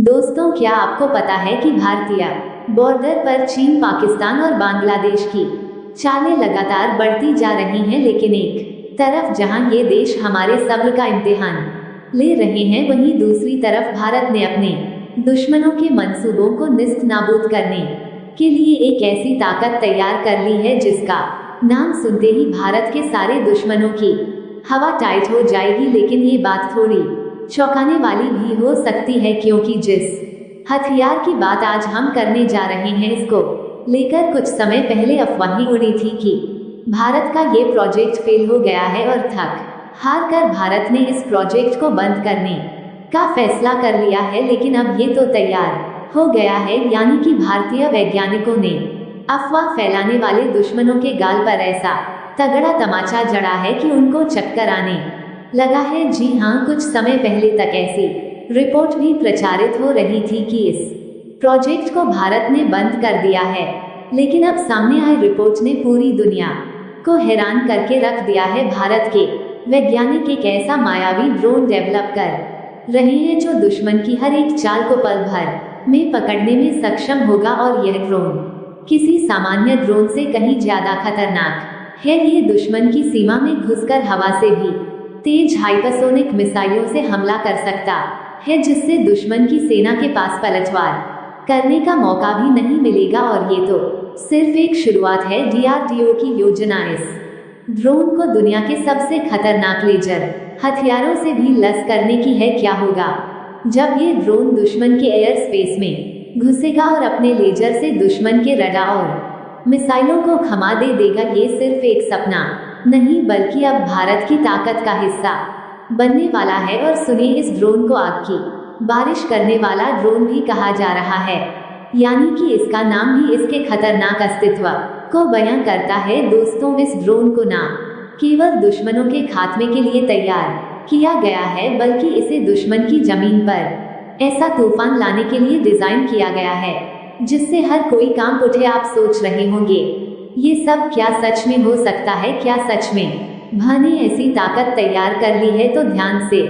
दोस्तों, क्या आपको पता है कि भारतीय बॉर्डर पर चीन, पाकिस्तान और बांग्लादेश की चालें लगातार बढ़ती जा रही हैं, लेकिन एक तरफ जहां ये देश हमारे सब्र का इम्तिहान ले रहे हैं, वहीं दूसरी तरफ भारत ने अपने दुश्मनों के मंसूबों को निस्त नाबूद करने के लिए एक ऐसी ताकत तैयार कर ली है जिसका नाम सुनते ही भारत के सारे दुश्मनों की हवा टाइट हो जाएगी। लेकिन ये बात थोड़ी चौंकाने वाली भी हो सकती है, क्योंकि जिस हथियार की बात आज हम करने जा रहे हैं, इसको लेकर कुछ समय पहले अफवाहें उड़ी थी कि भारत का ये प्रोजेक्ट फेल हो गया है और थक हार कर भारत ने इस प्रोजेक्ट को बंद करने का फैसला कर लिया है। लेकिन अब ये तो तैयार हो गया है, यानी कि भारतीय वैज्ञानिकों ने अफवाह फैलाने वाले दुश्मनों के गाल पर ऐसा तगड़ा तमाचा जड़ा है कि उनको चक्कर आने लगा है। जी हाँ, कुछ समय पहले तक ऐसी रिपोर्ट भी प्रचारित हो रही थी कि इस प्रोजेक्ट को भारत ने बंद कर दिया है, लेकिन अब सामने आई रिपोर्ट ने पूरी दुनिया को हैरान करके रख दिया है। भारत के वैज्ञानिक एक ऐसा मायावी ड्रोन डेवलप कर रहे हैं जो दुश्मन की हर एक चाल को पल भर में पकड़ने में सक्षम होगा, और यह ड्रोन किसी सामान्य ड्रोन से कहीं ज्यादा खतरनाक है। ये दुश्मन की सीमा में घुसकर हवा से भी तेज हाइपरसोनिक मिसाइलों से हमला कर सकता है, जिससे दुश्मन की सेना के पास पलटवार करने का मौका भी नहीं मिलेगा। और ये तो सिर्फ एक शुरुआत है। डीआरडीओ की योजना इस ड्रोन को दुनिया के सबसे खतरनाक लेजर हथियारों से भी लैस करने की है। क्या होगा जब ये ड्रोन दुश्मन के एयर स्पेस में घुसेगा और अपने लेजर से दुश्मन के रडार और मिसाइलों को खमा दे देगा? ये सिर्फ एक सपना नहीं, बल्कि अब भारत की ताकत का हिस्सा बनने वाला है। और सुनिए, इस ड्रोन को आग की बारिश करने वाला ड्रोन भी कहा जा रहा है, यानी कि इसका नाम ही इसके खतरनाक अस्तित्व को बयां करता है। दोस्तों, इस ड्रोन को ना केवल दुश्मनों के खात्मे के लिए तैयार किया गया है, बल्कि इसे दुश्मन की जमीन पर ऐसा तूफान लाने के लिए डिजाइन किया गया है जिससे हर कोई कांप उठे। आप सोच रहे होंगे, ये सब क्या सच में हो सकता है? क्या सच में भाने ऐसी ताकत तैयार कर ली है? तो ध्यान से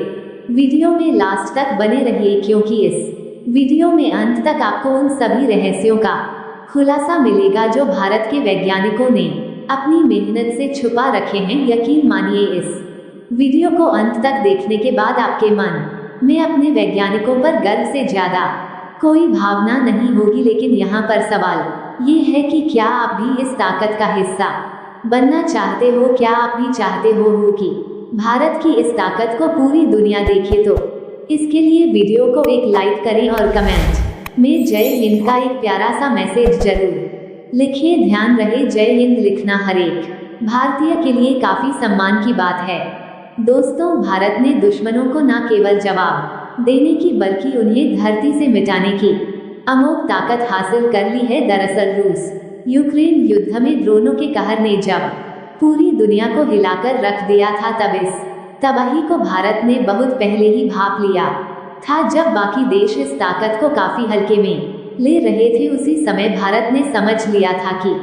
वीडियो में लास्ट तक बने रहिए, क्योंकि इस वीडियो में अंत तक आपको उन सभी रहस्यों का खुलासा मिलेगा जो भारत के वैज्ञानिकों ने अपनी मेहनत से छुपा रखे हैं। यकीन मानिए, इस वीडियो को अंत तक देखने के बाद आपके मन में अपने वैज्ञानिकों पर गर्व से ज्यादा कोई भावना नहीं होगी। लेकिन यहाँ पर सवाल ये है कि क्या आप भी इस ताकत का हिस्सा बनना चाहते हो? क्या आप भी चाहते हो कि भारत की इस ताकत को पूरी दुनिया देखे? तो इसके लिए वीडियो को एक लाइक करें और कमेंट में जय हिंद का एक प्यारा सा मैसेज जरूर लिखिए। ध्यान रहे, जय हिंद लिखना हर एक भारतीय के लिए काफी सम्मान की बात है। दोस्तों, भारत ने दुश्मनों को न केवल जवाब देने की, बल्कि उन्हें धरती से मिटाने की अमोघ ताकत हासिल कर ली है। दरअसल रूस यूक्रेन युद्ध में ड्रोनों के कहर ने जब पूरी दुनिया को हिलाकर रख दिया था, तब इस तबाही को भारत ने बहुत पहले ही भांप लिया था। जब बाकी देश इस ताकत को काफी हल्के में ले रहे थे, उसी समय भारत ने समझ लिया था कि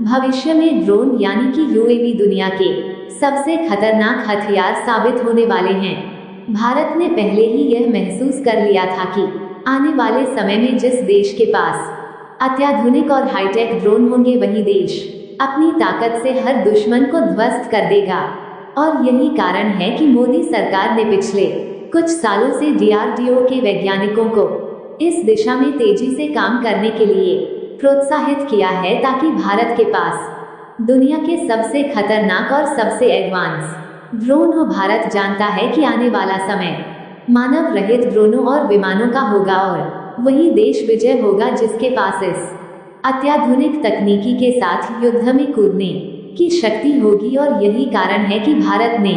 भविष्य में ड्रोन यानी कि यूएवी दुनिया के सबसे खतरनाक हथियार साबित होने वाले हैं। भारत ने पहले ही यह महसूस कर लिया था कि आने वाले समय में जिस देश के पास अत्याधुनिक और हाईटेक ड्रोन होंगे, वही देश अपनी ताकत से हर दुश्मन को ध्वस्त कर देगा। और यही कारण है कि मोदी सरकार ने पिछले कुछ सालों से डीआरडीओ के वैज्ञानिकों को इस दिशा में तेजी से काम करने के लिए प्रोत्साहित किया है, ताकि भारत के पास दुनिया के सबसे खतरनाक और सबसे एडवांस ड्रोन हो। भारत जानता है कि आने वाला समय मानव रहित ड्रोनों और विमानों का होगा, और वही देश विजय होगा जिसके पास इस अत्याधुनिक तकनीकी के साथ युद्ध में कूदने की शक्ति होगी। और यही कारण है कि भारत ने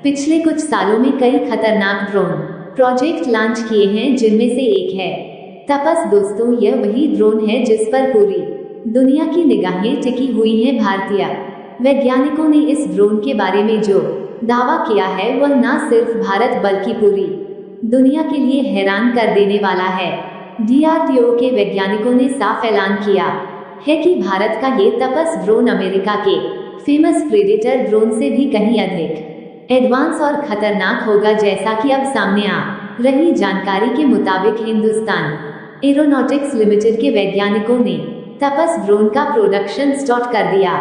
पिछले कुछ सालों में कई खतरनाक ड्रोन प्रोजेक्ट लॉन्च किए हैं, जिनमें से एक है तपस। दोस्तों, यह वही ड्रोन है जिस पर पूरी दुनिया की निगाहें टिकी हुई हैं। भारतीय वैज्ञानिकों ने इस ड्रोन के बारे में जो दावा किया है, वह न सिर्फ भारत बल्कि पूरी दुनिया के लिए हैरान कर देने वाला है। डीआरडीओ के वैज्ञानिकों ने साफ ऐलान किया है कि भारत का ये तपस ड्रोन अमेरिका के फेमस प्रेडेटर ड्रोन से भी कहीं अधिक एडवांस और खतरनाक होगा, जैसा कि अब सामने आ रही जानकारी के मुताबिक हिंदुस्तान एरोनॉटिक्स लिमिटेड के वैज्ञानिकों ने तपस ड्रोन का प्रोडक्शन स्टार्ट कर दिया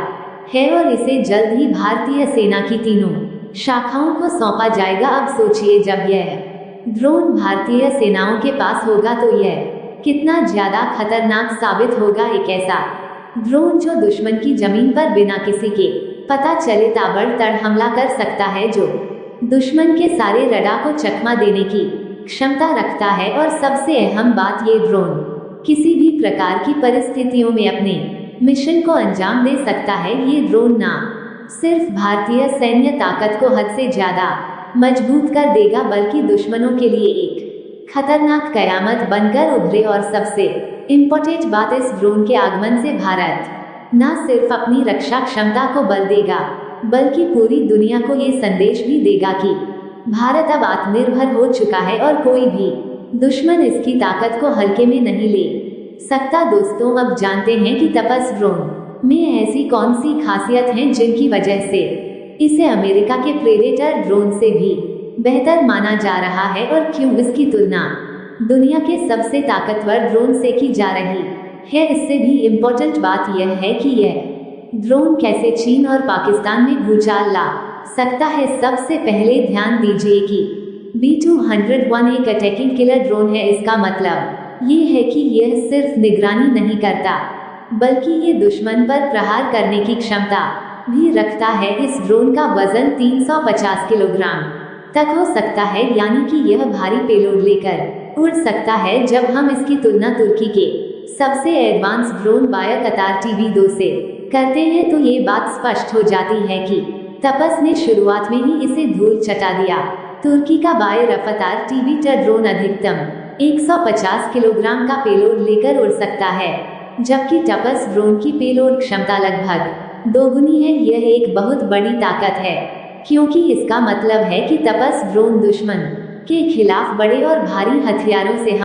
है और इसे जल्द ही भारतीय सेना की तीनों शाखाओं को सौंपा जाएगा। अब सोचिए, जब यह ड्रोन भारतीय सेनाओं के पास होगा तो यह कितना ज्यादा खतरनाक साबित होगा। एक ऐसा ड्रोन जो दुश्मन की जमीन पर बिना किसी के पता चले ताबड़तोड़ हमला कर सकता है, जो दुश्मन के सारे रडार को चकमा देने की क्षमता रखता है। और सबसे अहम बात, ये ड्रोन किसी भी प्रकार की परिस्थितियों में अपने मिशन को अंजाम दे सकता है। ये ड्रोन ना सिर्फ भारतीय सैन्य ताकत को हद से ज्यादा मजबूत कर देगा, बल्कि दुश्मनों के लिए एक खतरनाक कयामत बनकर उभरे। और सबसे इम्पोर्टेंट बात, इस ड्रोन के आगमन से भारत न सिर्फ अपनी रक्षा क्षमता को बल देगा, बल्कि पूरी दुनिया को ये संदेश भी देगा कि भारत अब आत्मनिर्भर हो चुका है और कोई भी दुश्मन इसकी ताकत को हल्के में नहीं ले सकता। दोस्तों, अब जानते हैं कि तपस ड्रोन में ऐसी कौन सी खासियत हैं जिनकी वजह से इसे अमेरिका के प्रेडेटर ड्रोन से भी बेहतर माना जा रहा है, और क्यों इसकी तुलना दुनिया के सबसे ताकतवर ड्रोन से की जा रही है। इससे भी इम्पोर्टेंट बात यह है कि यह ड्रोन कैसे चीन और पाकिस्तान में भूचाल ला सकता है। सबसे पहले ध्यान दीजिए कि B-201 एक अटैकिंग किलर ड्रोन है। इसका मतलब ये है कि यह सिर्फ निगरानी नहीं करता, बल्कि ये दुश्मन पर प्रहार करने की क्षमता भी रखता है। इस ड्रोन का वजन 350 किलोग्राम तक हो सकता है, यानी कि यह भारी पेलोड लेकर उड़ सकता है। जब हम इसकी तुलना तुर्की के सबसे एडवांस ड्रोन बायकतार TB2 से करते हैं तो ये बात स्पष्ट हो जाती है कि तपस ने शुरुआत में ही इसे धूल चटा दिया। तुर्की का बाय रफ्तार TB2 ड्रोन अधिकतम 150 किलोग्राम का पेलोड लेकर उड़ सकता है, जबकि तपस ड्रोन की पेलोड क्षमता लगभग दोगुनी है। यह एक बहुत बड़ी ताकत है, क्योंकि इसका मतलब है कि तपस ड्रोन दुश्मन के खिलाफ बड़े और भारी हथियारों से